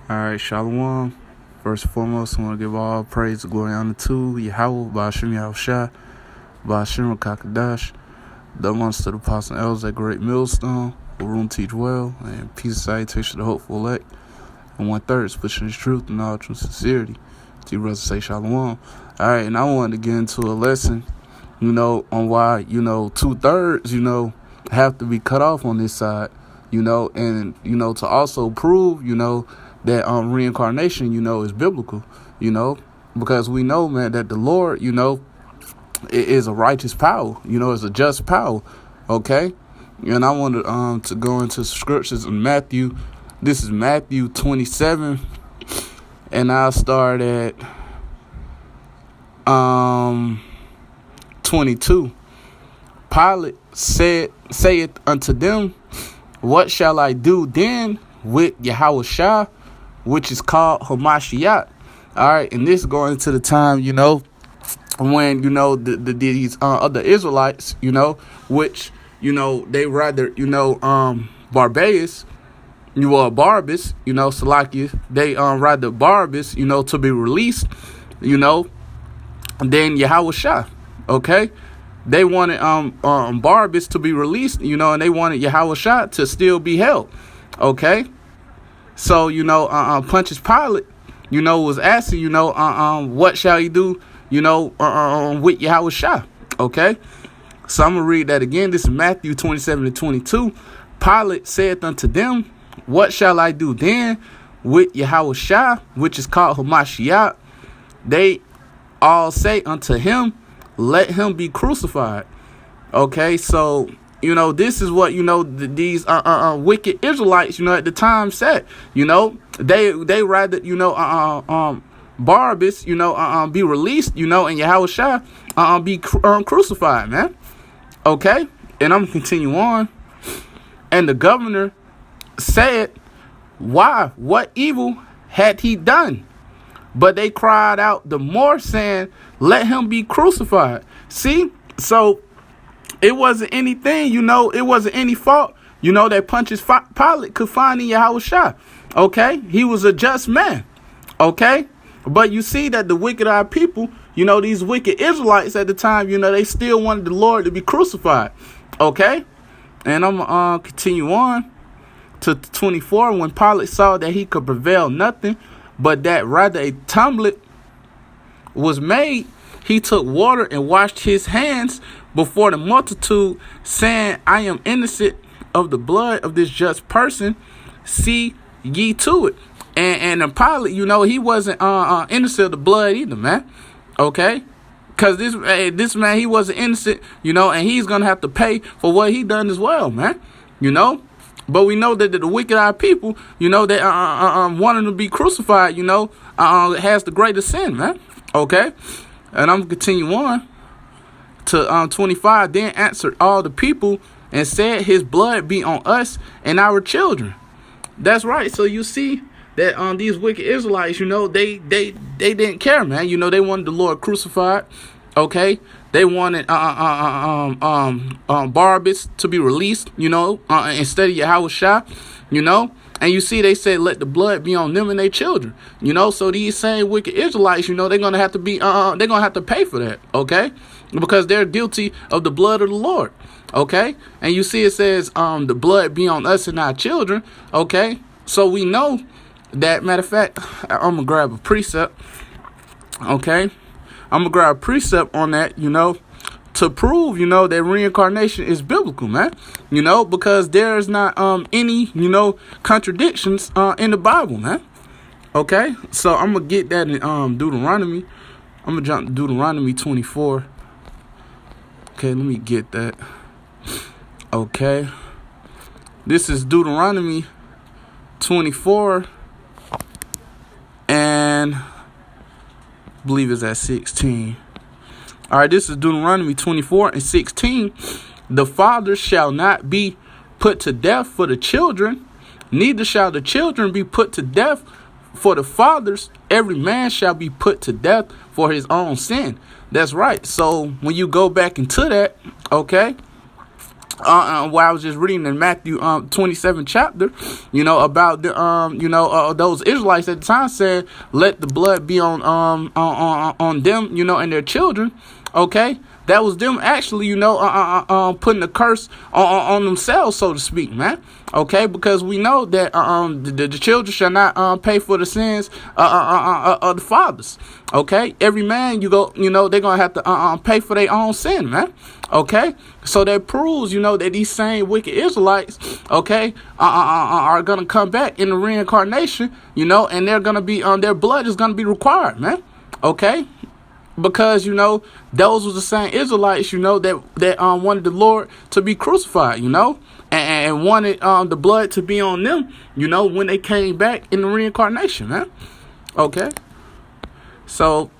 Alright, Shalom. First and foremost, I want to give all praise and glory and honor to Yahawah, bahasham, yahawashi, bahasham, qadash, the ones to the apostles and elders, that great millstone, will room teach well, and peace and salutation to the hopeful elect, and 1/3 is pushing his truth and all true sincerity. To you, brothers, say Shalom. Alright, and I wanted to get into a lesson, on why, 2/3, have to be cut off on this side, and, to also prove, that reincarnation, is biblical, because we know, man, that the Lord, is a righteous power, is a just power, okay? And I wanted to go into scriptures in Matthew. This is Matthew 27, and I'll start at 22. Pilate saith unto them, what shall I do then with yahawashi, which is called Hamashiach? All right, and this is going into the time, when these other Israelites, which they rather Barabbas, Barabbas, Salakia, they rather Barabbas, to be released, than Yahawashi. Okay, they wanted Barabbas to be released, and they wanted Yahawashi to still be held. Okay, so Pontius Pilate, was asking, what shall he do, with Yahawashi? Okay, so I'm gonna read that again. This is Matthew 27-22. Pilate saith unto them, what shall I do then with Yahawashi, which is called Hamashiach? They all say unto him, let him be crucified. Okay, so this is what these wicked Israelites at the time said. They rather Barabbas be released, and Yahawashi be crucified, man. Okay, and I'm gonna continue on. And the governor said, why? What evil had he done? But they cried out the more, saying, let him be crucified. See, so it wasn't anything, it wasn't any fault, that Pontius Pilate could find in Yahawashi. Okay, he was a just man. Okay, but you see that the wicked-eyed people, these wicked Israelites at the time, they still wanted the Lord to be crucified. Okay, and I'm gonna continue on to 24. When Pilate saw that he could prevail nothing, but that rather a tumlet was made, he took water and washed his hands before the multitude, saying, I am innocent of the blood of this just person. See ye to it. And Pilate, he wasn't innocent of the blood either, man. Okay? Because this man, he wasn't innocent, and he's going to have to pay for what he done as well, man. But we know that the wicked-eyed people, they wanting to be crucified, has the greatest sin, man. Okay? And I'm going to continue on to 25. Then answered all the people and said, his blood be on us and our children. That's right. So you see that these wicked Israelites, they didn't care, man. They wanted the Lord crucified. Okay, they wanted Barabbas to be released, instead of Yahawashi, and you see they said let the blood be on them and their children, so these same wicked Israelites, they're gonna have to be they're gonna have to pay for that, okay, because they're guilty of the blood of the Lord. Okay, and you see it says the blood be on us and our children. Okay, so we know that. Matter of fact, I'm gonna grab a precept. Okay, I'm gonna grab a precept on that, to prove, that reincarnation is biblical, man. Because there's not any, contradictions in the Bible, man. Okay, so I'm gonna get that in Deuteronomy. I'm gonna jump to Deuteronomy 24. Okay, let me get that. Okay, this is Deuteronomy 24, and I believe it's at 16. All right, this is Deuteronomy 24:16. The father shall not be put to death for the children, neither shall the children be put to death for the fathers. Every man shall be put to death for his own sin. That's right. So when you go back into that, okay, where I was just reading in Matthew 27 chapter, about the those Israelites at the time said, let the blood be on them, and their children. Okay, that was them actually, putting a curse on themselves, so to speak, man. Okay, because we know that the children shall not pay for the sins of the fathers. Okay, every man they're gonna have to pay for their own sin, man. Okay, so that proves that these same wicked Israelites, okay, are gonna come back in the reincarnation, and they're gonna be their blood is gonna be required, man. Okay. Because those was the same Israelites that wanted the Lord to be crucified, and wanted the blood to be on them, when they came back in the reincarnation, man. Okay, so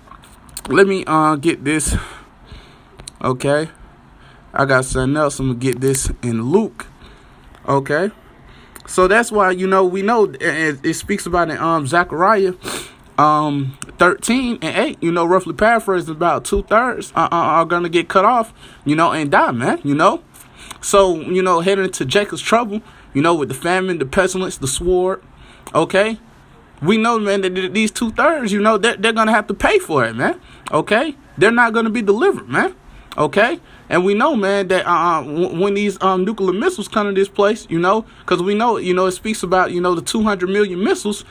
let me get this. Okay, I got something else. I'm gonna get this in Luke. Okay, so that's why we know it speaks about in Zechariah 13:8, roughly paraphrased, about 2/3 are gonna get cut off, and die, man, So, heading into Jacob's trouble, with the famine, the pestilence, the sword, okay? We know, man, that these 2/3, they're gonna have to pay for it, man, okay? They're not gonna be delivered, man, okay? And we know, man, that when these nuclear missiles come to this place, because we know, it speaks about, the 200 million missiles,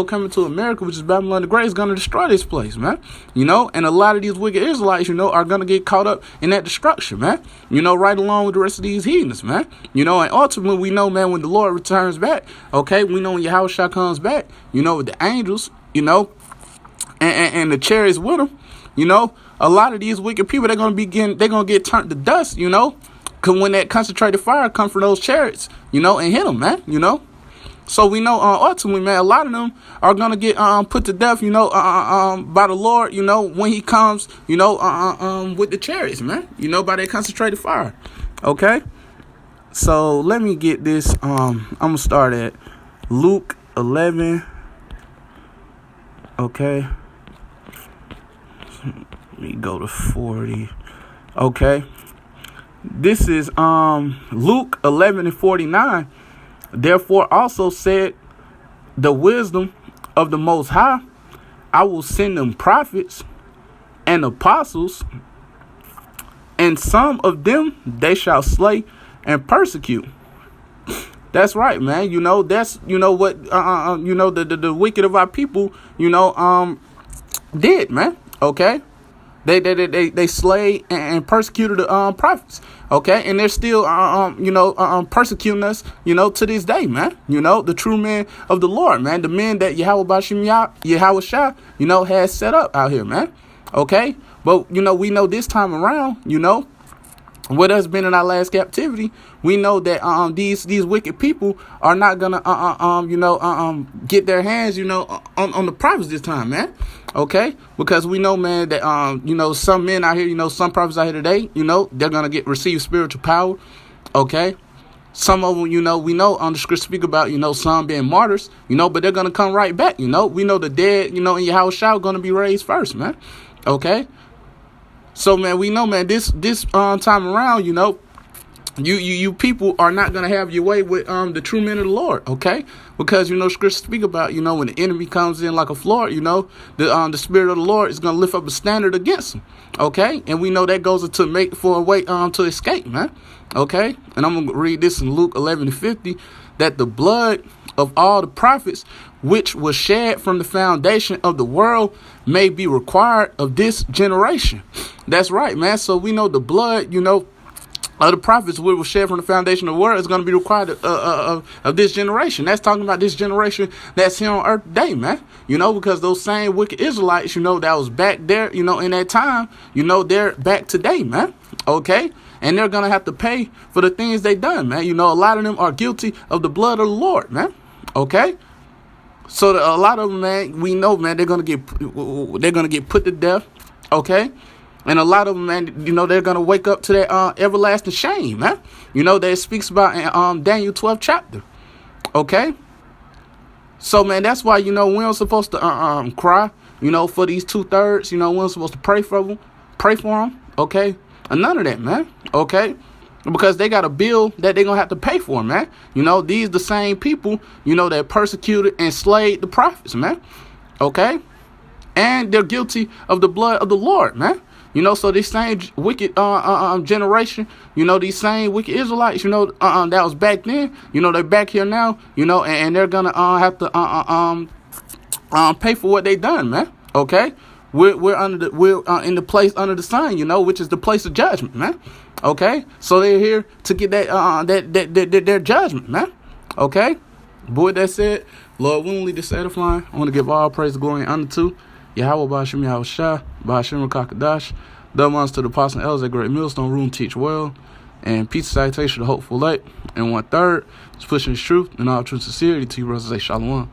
coming to America, which is Babylon the Great, is going to destroy this place, man. And a lot of these wicked Israelites, are going to get caught up in that destruction, man. Right along with the rest of these heathens, man. And ultimately, we know, man, when the Lord returns back, okay, we know when yahawashi comes back, with the angels, and the chariots with him, a lot of these wicked people, they're gonna get turned to dust, cause when that concentrated fire comes from those chariots, and hit them, man, So we know ultimately, man, a lot of them are gonna get put to death, by the Lord, when He comes, with the chariots, man, by that concentrated fire. Okay, so let me get this. I'm gonna start at Luke 11. Okay. Let me go to 40. Okay. This is Luke 11:49. Therefore also said the wisdom of the Most High, I will send them prophets and apostles, and some of them they shall slay and persecute. That's right, man. That's what the wicked of our people, did, man. Okay. They slayed and persecuted the prophets, okay, and they're still persecuting us, to this day, man. The true men of the Lord, man, the men that yahawashi, has set up out here, man. Okay, but we know this time around, with us being in our last captivity, we know that these wicked people are not gonna get their hands on the prophets this time, man. Okay, because we know, man, that some men out here, some prophets out here today, they're gonna receive spiritual power. Okay, some of them, we know the scripture speak about some being martyrs, but they're gonna come right back. We know the dead, in Yahawashi are gonna be raised first, man. Okay. So, man, we know, man, this time around, you people are not going to have your way with the true men of the Lord, okay? Because, scripture speak about, when the enemy comes in like a flood, the Spirit of the Lord is going to lift up a standard against him, okay? And we know that goes to make for a way to escape, man, okay? And I'm going to read this in Luke 11:50, that the blood of all the prophets which was shed from the foundation of the world may be required of this generation. That's right, man. So we know the blood, of the prophets which was shed from the foundation of the world is going to be required of this generation. That's talking about this generation that's here on earth today, man. Because those same wicked Israelites, that was back there, in that time, they're back today, man. Okay. And they're going to have to pay for the things they done, man. A lot of them are guilty of the blood of the Lord, man. Okay. So a lot of them, man, we know, man, they're gonna get put to death, okay? And a lot of them, man, they're gonna wake up to that everlasting shame, man. That it speaks about in Daniel 12 chapter, okay? So, man, that's why we aren't supposed to cry, for these 2/3. We aren't supposed to pray for them, okay? And none of that, man, okay? because they got a bill that they're going to have to pay for, man. You know, these the same people, you know, that persecuted and slayed the prophets, man. Okay? And they're guilty of the blood of the Lord, man. You know, so this same wicked generation, you know, these same wicked Israelites, you know, that was back then, you know, they're back here now, you know, and they're going to have to pay for what they done, man. Okay? We're in the place under the sun, you know, which is the place of judgment, man. Okay, so they're here to get their judgment, man. Okay, but with that said, Lord willingly, this edifying. I want to give all praise, glory, and honor to yahawah, bahasham, yahawashi, bahasham, qadash. Double honors to the apostles and elders at Great Millstone Room teach well, and peace and salutation to hopeful light. And 1/3 is pushing the truth and all true sincerity to you, brothers. Say shalom.